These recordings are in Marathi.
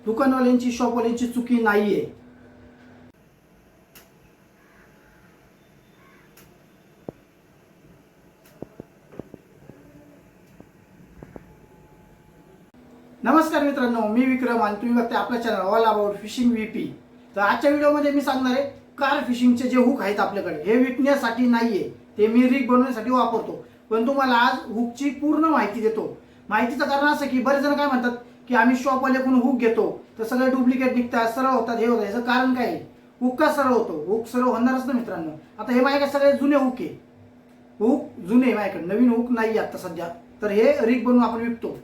दुकानवाल्यांची शॉपवाल्यांची चुकी नाहीये. नमस्कार मित्रांनो, मी विक्रम आणि तुम्ही बघताय आपल्या channel all about fishing VP. तर आजच्या व्हिडिओमध्ये मी सांगणार आहे कार फिशिंगचे जे हुक आहेत आपल्याकडे हे विकण्यासाठी नाहीये, ते मी रिग बनवण्यासाठी वापरतो. पण तुम्हाला आज हुकची पूर्ण माहिती देतो. माहितीचं कारण असं की बरेच जण काय म्हणतात की आम्ही शॉपवाल्याकडून हुक घेतो तर सगळे डुप्लिकेट निघतात, सरळ होतात, हे होतं. याचं कारण काय आहे? हुक का सरळ होतो? हुक सरळ होणारच ना मित्रांनो. आता हे माझ्याकडे सगळे जुने हुक आहे, हुक जुने माझ्याकडे, नवीन हुक नाही आता सध्या. तर हे रिग बनवून आपण विकतो.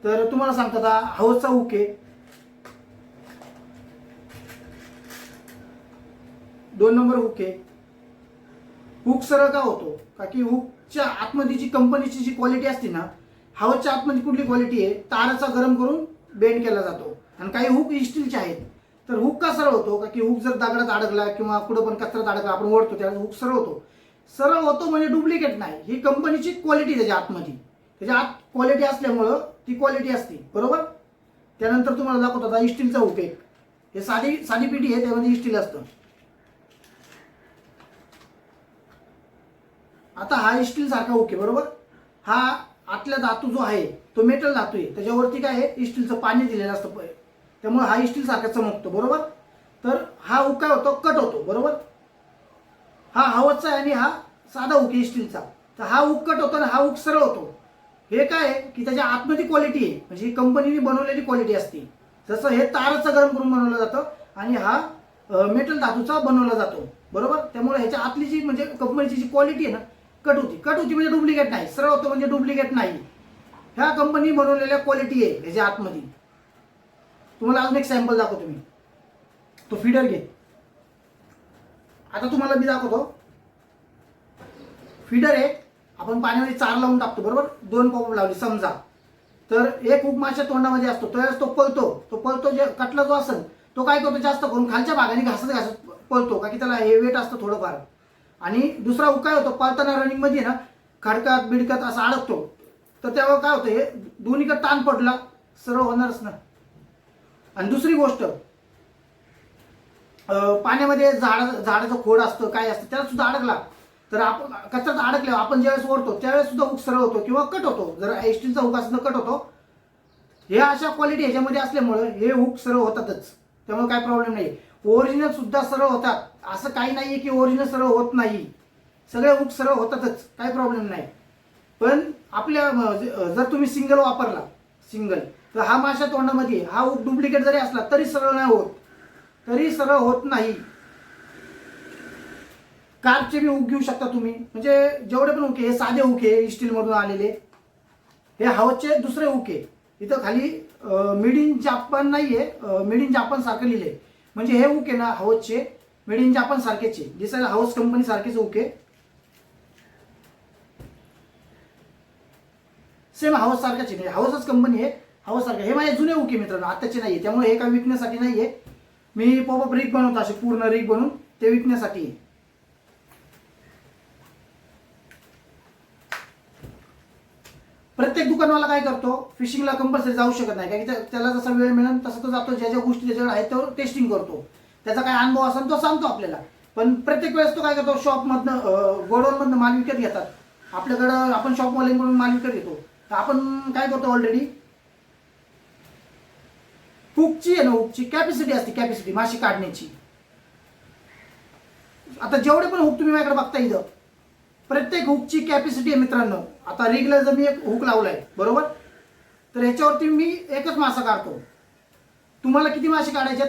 तर तुम्हाला सांगतो आता हौसचा हुक आहे, 2 नंबर हुक आहे. हुक सरळ का होतो? का की हुकच्या आतमध्ये जी कंपनीची जी क्वालिटी असते ना, हौसच्या आतमध्ये कुठली क्वालिटी आहे, ताराचा गरम करून बेंड केला जातो. आणि काही हुक स्टीलचे आहेत. तर हुक का सरळ होतो? का की हुक जर दगडात अडकला किंवा कुठं पण कचऱ्यात अडकला, आपण ओढतो त्यावेळेस हुक सरळ होतो. सरळ होतो म्हणजे डुप्लिकेट नाही, ही कंपनीची क्वालिटी त्याच्या आतमध्ये, त्याच्या आत क्वालिटी असल्यामुळं ती क्वालिटी असते, बरोबर. त्यानंतर तुम्हाला दाखवतो आता स्टीलचा हुक आहे. हे साधी साधी पिठी आहे, त्यामध्ये स्टील असतं. आता हा स्टील सारखा हुक आहे, बरोबर. हा आतला धातू जो आहे तो मेटल धातू आहे, त्याच्यावरती काय आहे, स्टीलचं पाणी दिलेलं असतं, त्यामुळे हा स्टील सारखा चमकतो, बरोबर. तर हा हुक काय होतो, कट होतो, बरोबर. हा हवाचा आहे आणि हा साधा हुक आहे स्टीलचा. तर हा हुक कट होतो आणि हा हुक सरळ होतो. हे काय आहे की त्याच्या आतमध्ये क्वालिटी आहे, म्हणजे ही कंपनीने बनवलेली क्वालिटी असते. जसं हे ताराचं गरम करून बनवलं जातं आणि हा मेटल धातूचा बनवला जातो, बरोबर. त्यामुळे ह्याच्या आतली जी म्हणजे कंपनीची जी क्वालिटी आहे ना, कट होती. कट होती म्हणजे डुप्लिकेट नाही, सरळ होतं म्हणजे डुप्लिकेट नाही. ह्या कंपनी बनवलेल्या क्वालिटी आहे ह्याच्या आतमध्ये. तुम्हाला अजून एक सॅम्पल दाखवतो मी. तो फीडर घे. आता तुम्हाला मी दाखवतो. फीडर आहे, आपण पाण्यामध्ये चार लावून टाकतो, बरोबर. 2 पॉप लावली समजा, तर एक हुक माशा तोंडामध्ये असतो, त्यावेळेस तो पळतो जे कटला जो असेल तो काय करतो, जास्त करून खालच्या भागाने घासत पळतो, का की त्याला हे वेट असतं थोडंफार. आणि दुसरा हुक काय होतो, पळताना रनिंग मध्ये ना खडकात बिडकात असा अडकतो. तर तेव्हा काय होतं, हे दोन्हीकडे ताण पडला, सरळ होणारच ना. आणि दुसरी गोष्ट, पाण्यामध्ये झाडाचं खोड असतं, काय असतं, त्याला सुद्धा अडकला तर आपण कचऱ्यात अडकल्यावर आपण ज्यावेळेस ओढतो त्यावेळेस सुद्धा हुक सरळ होतो किंवा कट होतो. जर स्टीलचा हुक असेल तर कट होतो. हे अशा क्वालिटी ह्याच्यामध्ये असल्यामुळे हे हुक सरळ होतातच, त्यामुळे काय प्रॉब्लेम नाही. ओरिजिनल सुद्धा सरळ होतात, असं काही नाहीये की ओरिजिनल सरळ होत नाही. सगळे हुक सरळ होतातच, काही प्रॉब्लेम नाही. पण आपल्या जर तुम्ही सिंगल वापरला, सिंगल, तर हा माशा तोंडामध्ये हा हुक डुप्लिकेट जरी असला तरी सरळ नाही होत, तरी सरळ होत नाही. कारचे बी हुक घेऊ शकता तुम्ही, म्हणजे जेवढे पण हुक आहे, हे साधे हुक आहे स्टील मधून आलेले. हे हवसचे दुसरे हुक आहे. इथं खाली मेड इन जापान नाहीये, मेड इन जापान सारखं लिहिलंय. म्हणजे हे हुक आहे ना हवसचे, मेड इन जापान सारखेच आहे, दिसायला हवस कंपनी सारखेच हुक आहे, सेम हवस सारखाच आहे, हवसच कंपनी आहे, हवस सारखं. हे माझे जुने हुक आहे मित्रांनो, आताचे नाहीये, त्यामुळे हे काय विकण्यासाठी नाहीये. मी पॉपअप रिग बनवतो, असे पूर्ण रिग बनवून ते विकण्यासाठी आहे. प्रत्येक दुकानवाला काय करतो, फिशिंगला कंपल्सरी जाऊ शकत नाही, कारण की त्याला जसा वेळ मिळेल तसं तो जातो, ज्या ज्या गोष्टी त्याच्याकडे आहेत तो टेस्टिंग करतो, त्याचा काय अनुभव असेल तो सांगतो आपल्याला. पण प्रत्येक वेळेस तो काय करतो, शॉपमधनं गोडाऊनमधनं माल विकत घेतात आपल्याकडं, आपण शॉपवाल्यांकडून माल विकत घेतो. तर आपण काय करतो, ऑलरेडी हुकची आहे ना, हुकची कॅपॅसिटी असते, कॅपॅसिटी माशी काढण्याची. आता जेवढे पण हुक तुम्ही माझ्याकडे बघता इथं, प्रत्येक हुकची कॅपॅसिटी आहे मित्रांनो. आता रिगला जर मी एक हुक लावलाय, बरोबर, तर ह्याच्यावरती मी एकच मासा काढतो. तुम्हाला किती मासे काढायचे?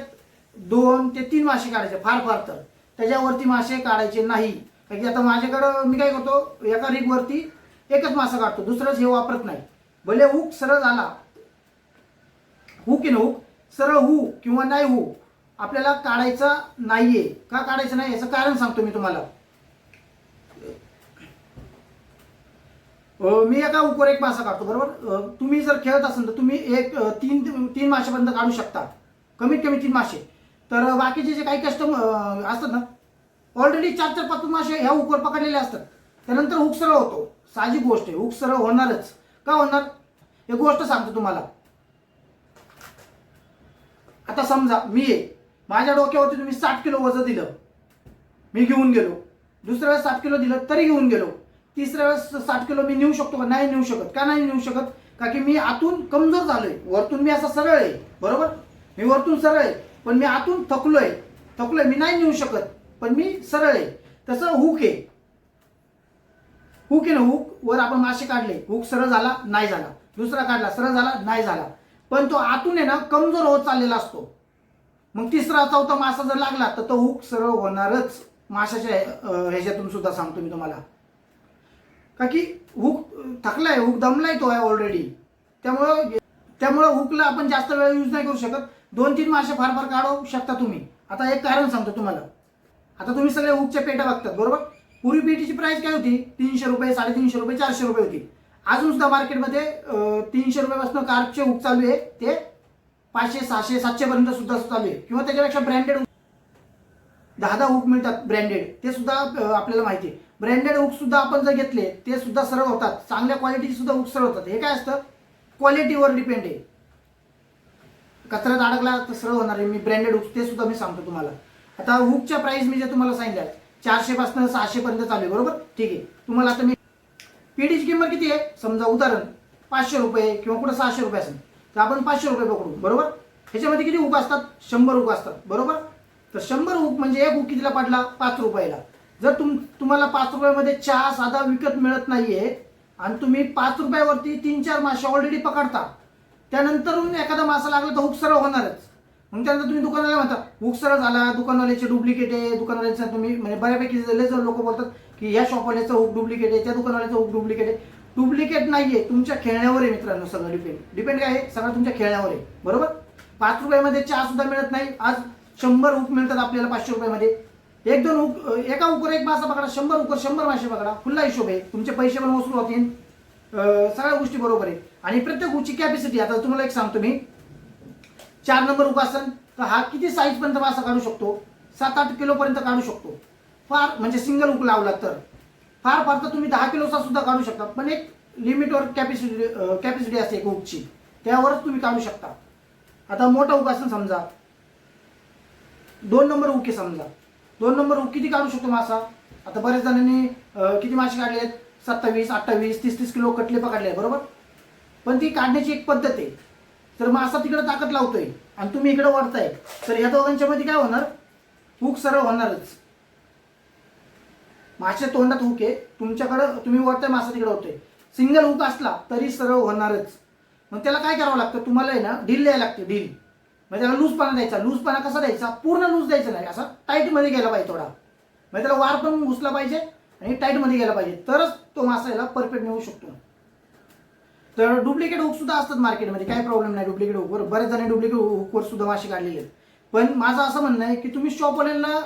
2 ते 3 मासे काढायचे, फार फार तर त्याच्यावरती मासे काढायचे नाही. कारण की आता माझ्याकडं मी काय करतो, एका रिगवरती एकच मासा काढतो, दुसरंच हे वापरत नाही. भले हुक सरळ झाला, हुक आहे ना, हुक सरळ हू किंवा नाही हू, आपल्याला काढायचा नाहीये. का काढायचं नाही याचं कारण सांगतो मी तुम्हाला. मी एका हुकवर एक मासा काढतो, बरोबर. तुम्ही जर खेळत असाल तर तुम्ही एक 3 माशापर्यंत काढू शकता, कमीत कमी 3 मासे. तर बाकीचे जे काही कस्टमर असतात ना, ऑलरेडी 4-4, 5 मासे ह्या हुकवर पकडलेले असतात. त्यानंतर हुक सरळ होतो, साहजिक गोष्ट आहे, हुक सरळ होणारच. का होणार, एक गोष्ट सांगतो तुम्हाला. आता समजा मी आहे, माझ्या डोक्यावरती तुम्ही 60 किलो वजन दिलं, मी घेऊन गेलो, दुसऱ्या वेळेस 60 किलो दिलं तरी घेऊन गेलो, तिसऱ्या वेळेस 60 किलो मी नेऊ शकतो का? नाही नेऊ शकत. का नाही नेऊ शकत? का की मी आतून कमजोर झालोय. वरतून मी असा सरळ आहे, बरोबर, मी वरतून सरळ आहे, पण मी आतून थकलोय, मी नाही नेऊ शकत, पण मी सरळ आहे. तसं हुक आहे, हुक आहे ना, हुक वर आपण मासे काढले, हुक सरळ झाला नाही झाला, दुसरा काढला सरळ झाला नाही झाला, पण तो आतून आहे ना कमजोर होत चाललेला असतो. मग तिसरा चौथा मासा जर लागला तर तो हुक सरळ होणारच. माशाच्या ह्याच्यातून सुद्धा सांगतो मी तुम्हाला, का की हुक थकलाय, हुक दमलाय तो आहे ऑलरेडी. त्यामुळं हुकला आपण जास्त वेळ यूज नाही करू शकत. 2-3 मासे फार फार काढू शकता तुम्ही. आता एक कारण सांगतो तुम्हाला. आता तुम्ही सगळे हुकच्या पेट्या बघतात, बरोबर. पूर्वी पेटीची प्राइस काय होती? 300 रुपये, 350 रुपये, 400 रुपये होती. अजून सुद्धा मार्केटमध्ये 300 रुपयापासून कार्पचे हुक चालू आहे, ते 500, 600, 700 पर्यंत सुद्धा चालू आहे. किंवा त्याच्यापेक्षा ब्रँडेड 10 हुक मिळतात ब्रँडेड, ते सुद्धा आपल्याला माहिती आहे. ब्रँडेड हुक सुद्धा आपण जर घेतले ते सुद्धा सरळ होतात, चांगल्या क्वालिटीचे सुद्धा हुक सरळ होतात. हे काय असतं? क्वालिटीवर डिपेंड आहे. कचऱ्यात अडकला तर सरळ होणार आहे. मी ब्रँडेड हुक ते सुद्धा मी सांगतो तुम्हाला. आता हुकच्या प्राइस मी जे तुम्हाला सांगितल्या 400 पासून 600 पर्यंत चालू आहे, बरोबर. ठीक आहे. तुम्हाला आता मी पेटीची किंमत किती आहे? समजा उदाहरण 500 रुपये किंवा कुठं 600 रुपये असेल, तर आपण 500 रुपये पकडू, बरोबर. ह्याच्यामध्ये किती हुक असतात? 100 हुक असतात, बरोबर. तर 100 हुक म्हणजे एक हुक कितीला पडला? 5 रुपयाला. जर तुम्हाला 5 रुपयामध्ये चहा साधा विकत मिळत नाहीये आणि तुम्ही 5 रुपयावरती 3-4 मासे ऑलरेडी पकडता, त्यानंतर एखादा मासा लागला तर हुक सरळ होणारच. मग त्यानंतर तुम्ही दुकानाला म्हणता हुक सरळ झाला, दुकानवाल्याचे डुप्लिकेट आहे, दुकानवाल्याचं तुम्ही म्हणजे बऱ्यापैकी लोक बोलतात की ह्या शॉपवाल्याचं हुक डुप्लिकेट आहे, त्या दुकानवाल्याचं हुक डुप्लिकेट आहे. डुप्लिकेट नाहीये, तुमच्या खेळण्यावर आहे मित्रांनो. सगळं डिपेंड काय आहे? सगळं तुमच्या खेळण्यावर आहे, बरोबर. 5 रुपयामध्ये चहा सुद्धा मिळत नाही, आज 100 हुक मिळतात आपल्याला 500 रुपयामध्ये. 1-2 हुक, एका हुकवर एक मासा पकडा, 100 हुकवर 100 मासे पकडा, खुल्ला हिशोब आहे. तुमचे पैसे पण वसूल होतील, सगळ्या गोष्टी बरोबर आहे. आणि प्रत्येक हुकची कॅपॅसिटी, आता तुम्हाला एक सांगतो मी, 4 नंबर हुक असेल तर हा किती साईज पर्यंत मासा काढू शकतो? 7-8 किलो पर्यंत काढू शकतो. फार म्हणजे सिंगल हुक लावला तर फार फार तर तुम्ही 10 किलोचा सुद्धा काढू शकता, पण एक लिमिटवर कॅपॅसिटी असते एक हुकची, त्यावरच तुम्ही काढू शकता. आता मोठा हुक असेल समजा 2 नंबर हुक आहे, समजा 2 नंबर हुक किती काढू शकतो मासा? आता बऱ्याच जणांनी किती मासे काढले आहेत? 27, 28, 30 किलो कटले पकडले, बरोबर. पण ती काढण्याची एक पद्धत आहे. तर मासा तिकडे ताकद लावतोय आणि तुम्ही इकडे वरताय, तर ह्या दोघांच्या मध्ये काय होणार? हुक सरळ होणारच. मासे तोंडात हुक आहे, तुमच्याकडे तुम्ही वरताय, मासा तिकडे होतोय. सिंगल हुक असला तरी सरळ होणारच. मग त्याला काय करावं लागतं? तुम्हाला आहे ना ढील द्यायला लागते, ढील. म्हणजे त्याला लूजपणा द्यायचा. लूजपणा कसा द्यायचा? पूर्ण लूज द्यायचा नाही, असा टाईट मध्ये गेला पाहिजे थोडा. म्हणजे त्याला वार पण घुसला पाहिजे आणि टाईट मध्ये गेला पाहिजे, तरच तो मासा याला परफेक्ट मिळू शकतो. तर डुप्लिकेट हुक सुद्धा असतात मार्केटमध्ये, काही प्रॉब्लेम नाही. डुप्लिकेट हुकवर बरेच जण डुप्लिकेट हुकवर सुद्धा मासे काढलेले आहेत. पण माझं असं म्हणणं आहे की तुम्ही शॉपवाल्यांना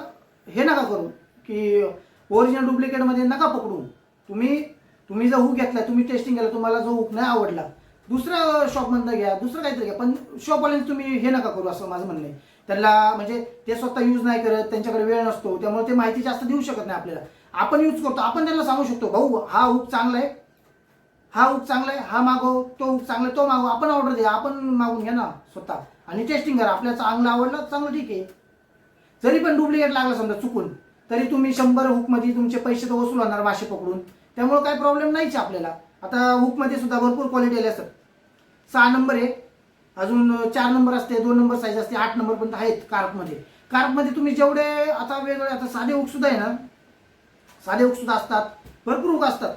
हे नका करू की ओरिजिनल डुप्लिकेटमध्ये नका पकडू. तुम्ही जर हुक घेतला, तुम्ही टेस्टिंग केलं, तुम्हाला जो हुक नाही आवडला, दुसऱ्या शॉपमधनं घ्या, दुसरं काहीतरी घ्या, पण शॉपवाल्यांनी तुम्ही हे नका करू, असं माझं म्हणणं आहे. त्यांना म्हणजे ते स्वतः यूज नाही करत, त्यांच्याकडे वेळ नसतो, त्यामुळे ते माहिती जास्त देऊ शकत नाही आपल्याला. आपण यूज करतो, आपण त्यांना सांगू शकतो, भाऊ हा हुक चांगला आहे, हा हुक चांगला आहे, हा मागव, तो हुक चांगला आहे, तो मागव. आपण ऑर्डर द्या, आपण मागून घ्या ना स्वतः आणि टेस्टिंग करा. आपल्याला चांगलं आवडलं, चांगलं, ठीक आहे. जरी पण डुप्लिकेट लागला समजा चुकून, तरी तुम्ही 100 हुकमध्ये तुमचे पैसे तर वसूल होणार मासे पकडून, त्यामुळे काही प्रॉब्लेम नाहीच आपल्याला. आता हुकमध्ये सुद्धा भरपूर क्वालिटी आली असतात. 6 नंबर आहे, अजून 4 नंबर असते, 2 नंबर साईज असते, 8 नंबर पर्यंत आहेत कार्पमध्ये. कार्पमध्ये तुम्ही जेवढे आता वेगवेगळे, आता साधे हुक सुद्धा आहे ना, साधे हुक सुद्धा असतात, भरपूर हुक असतात.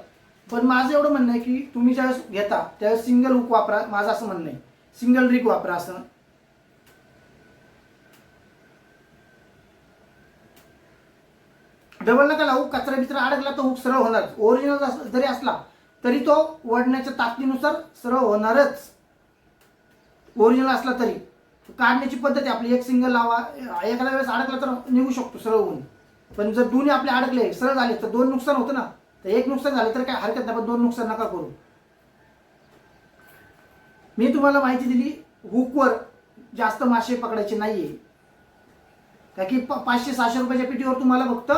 पण माझं एवढं म्हणणं आहे की तुम्ही ज्यावेळेस घेता त्यावेळेस सिंगल हुक वापरा. माझं असं म्हणणं आहे, सिंगल रिग वापरा. असं डबल नका लावू. कचरा बिचरा अडकला तर हुक सरळ होणार. ओरिजिनल जरी असला तरी तो वडण्याच्या ताकदीनुसार सरळ होणारच. ओरिजिनल असला तरी काढण्याची पद्धत आहे आपली. एक सिंगल लावा, एखाद्या वेळेस अडकला तर निघू शकतो सरळ होऊन. पण जर दोन्ही आपले अडकले, सरळ झाले, तर 2 नुकसान होतं ना. तर एक नुकसान झालं तर काय हरकत नाही, पण 2 नुकसान नका करू. मी तुम्हाला माहिती दिली, हुकवर जास्त मासे पकडायचे नाहीये. का की 500-600 रुपयाच्या पिटीवर तुम्हाला फक्त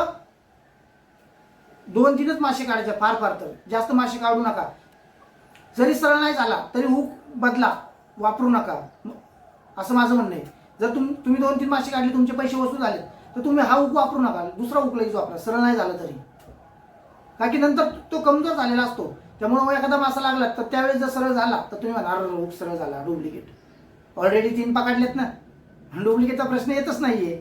2-3च मासे काढायचे, फार फार तर जास्त मासे काढू नका. जरी सरळ नाही झाला तरी हुक बदला, वापरू नका, असं माझं म्हणणं आहे. जर तुम्ही 2-3 मासे काढले, तुमचे पैसे वसूल झाले, तर तुम्ही हा हुक वापरू नका, दुसरा हुक लगेच वापरा, सरळ नाही झालं तरी. का की नंतर तो कमजोर झालेला असतो. त्यामुळे एखादा मासा लागला तर त्यावेळेस जर सरळ झाला तर तुम्ही म्हणा हुक सरळ झाला, डुप्लिकेट. ऑलरेडी 3 पकडलेत ना, डुप्लिकेटचा प्रश्न येतच नाहीये.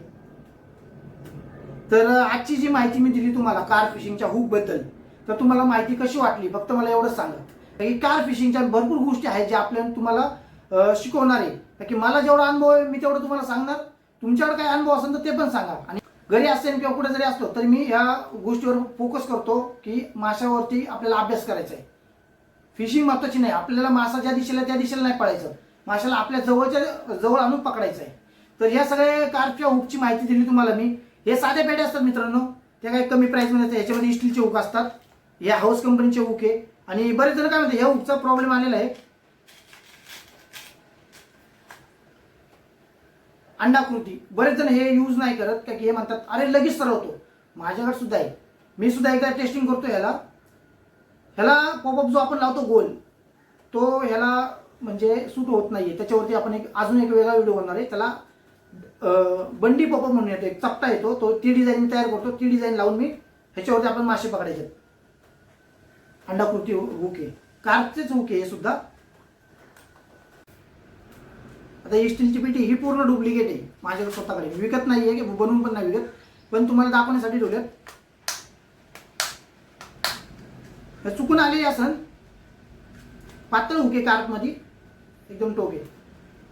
तर आजची जी माहिती मी दिली तुम्हाला कार फिशिंगच्या हुक बद्दल, तर तुम्हाला माहिती कशी वाटली फक्त मला एवढंच सांगा. की कार फिशिंगच्या भरपूर गोष्टी आहेत ज्या आपल्याला तुम्हाला शिकवणार आहे. की मला जेवढा अनुभव आहे मी तेवढं तुम्हाला सांगणार. तुमच्याकडे काही अनुभव असेल तर ते पण सांगा. आणि घरी असेल किंवा कुठे जरी असतो तरी मी या गोष्टीवर फोकस करतो की माशावरती आपल्याला अभ्यास करायचा आहे. फिशिंग महत्वाची नाही, आपल्याला मासा ज्या दिशेला त्या दिशेला नाही पळायचं, माशाला आपल्या जवळ आणून पकडायचं आहे. तर ह्या सगळ्या कारच्या हुकची माहिती दिली तुम्हाला मी. हे साध्या पेट्या असतात मित्रांनो, त्या काही कमी प्राइसमध्ये असतात. ह्याच्यामध्ये स्टीलचे हुक असतात, हे हाऊस कंपनीचे हुक आहे. आणि बरेच जण काय म्हणतात ह्या हुकचा प्रॉब्लेम आलेला आहे, अंडाकृती. बरेच जण हे यूज नाही करत, का की हे म्हणतात अरे लगेच सरळ होतो. माझ्याकडे सुद्धा आहे, मी सुद्धा एकदा टेस्टिंग करतो ह्याला पॉपअप जो आपण लावतो गोल, तो ह्याला म्हणजे सूट होत नाहीये. त्याच्यावरती आपण अजून एक वेगळा व्हिडिओ बनणार आहे. त्याला बंडी पॉपअप म्हणून येतो, एक चपटा येतो, तो ती डिझाईन मी तयार करतो. ती डिझाईन लावून मी ह्याच्यावरती आपण मासे पकडायचे. अंडाकृती हुक आहे, कारचेच हुक आहे हे सुद्धा. आता ही स्टीलची पेटी ही पूर्ण डुप्लिकेट आहे माझ्याकडे स्वतःकडे, विकत नाहीये, की बनवून पण नाही विकत, पण तुम्हाला दाखवण्यासाठी ठेवल्यात. चुकून आलेली असन, पातळ हुक आहे कारमध्ये, एकदम टोके.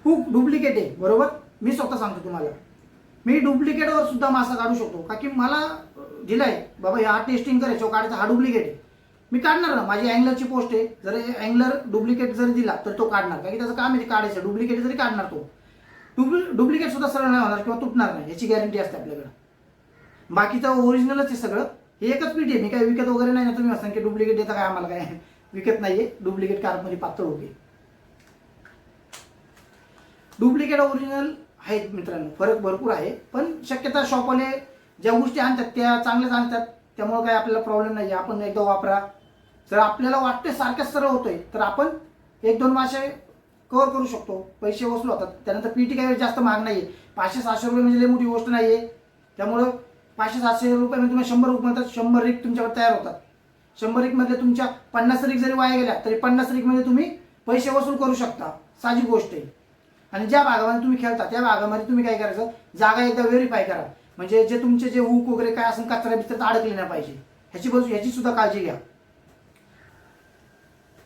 हुक डुप्लिकेट आहे बरोबर, मी स्वतः सांगतो तुम्हाला. मी डुप्लिकेटवर सुद्धा मासा काढू शकतो, का की मला दिलाय बाबा हा टेस्टिंग करायचो, काढायचा, हा डुप्लिकेट आहे, मी काढणार ना. माझी अँगलरची पोस्ट आहे, जर अँगलर डुप्लिकेट जर दिला तर तो काढणार, कारण की त्याचं काम आहे काढायचं. डुप्लिकेट जरी काढणार तो, डुप्लिकेट सुद्धा सरळ नाही होणार किंवा तुटणार नाही, याची गॅरंटी असते आपल्याकडे. बाकीचं ओरिजिनलच आहे सगळं. हे एकच पीठ आहे, मी काय विकत वगैरे नाही ना. तुम्ही असं की डुप्लिकेट देता काय, आम्हाला काय विकत नाहीये. डुप्लिकेट कारमध्ये पातळ होते, डुप्लिकेट ओरिजिनल आहेत मित्रांनो, फरक भरपूर आहे. पण शक्यता शॉपवाले ज्या गोष्टी आणतात त्या चांगल्याच आणतात, त्यामुळे काय आपल्याला प्रॉब्लेम नाही. आपण एकदा वापरा, जर आपल्याला वाटते सारखंच सरळ होतोय तर आपण 1-2 मासे कव्हर करू शकतो, पैसे वसूल होतात. त्यानंतर पीटी काही जास्त महाग नाहीये, 500-700 रुपये म्हणजे लई मोठी गोष्ट नाहीये. त्यामुळं 500-700 रुपये तुम्ही 100 रुपये म्हणतात, 100 रिग तुमच्याकडे तयार होतात. 100 रिग मध्ये तुमच्या 50 रिग जरी वाया गेल्या तरी 50 रिग मध्ये तुम्ही पैसे वसूल करू शकता, साधी गोष्ट आहे. आणि ज्या भागामध्ये तुम्ही खेळता त्या भागामध्ये तुम्ही काय करायचं, जागा एकदा व्हेरीफाय करा, म्हणजे जे तुमचे जे हुक वगैरे काय असेल कचरा बिचऱ्यात अडकले नाही पाहिजे, ह्याची सुद्धा काळजी घ्या.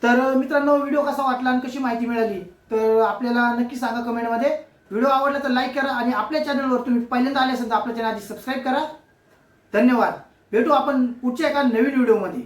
तर मित्रांनो, व्हिडिओ कसा वाटला आणि कशी माहिती मिळाली तर आपल्याला नक्की सांगा कमेंटमध्ये. व्हिडिओ आवडला तर लाईक करा, आणि आपल्या चॅनलवर तुम्ही पहिल्यांदा आले असेल तर आपल्या चॅनल आधी सबस्क्राईब करा. धन्यवाद. भेटू आपण पुढच्या एका नवीन व्हिडिओमध्ये.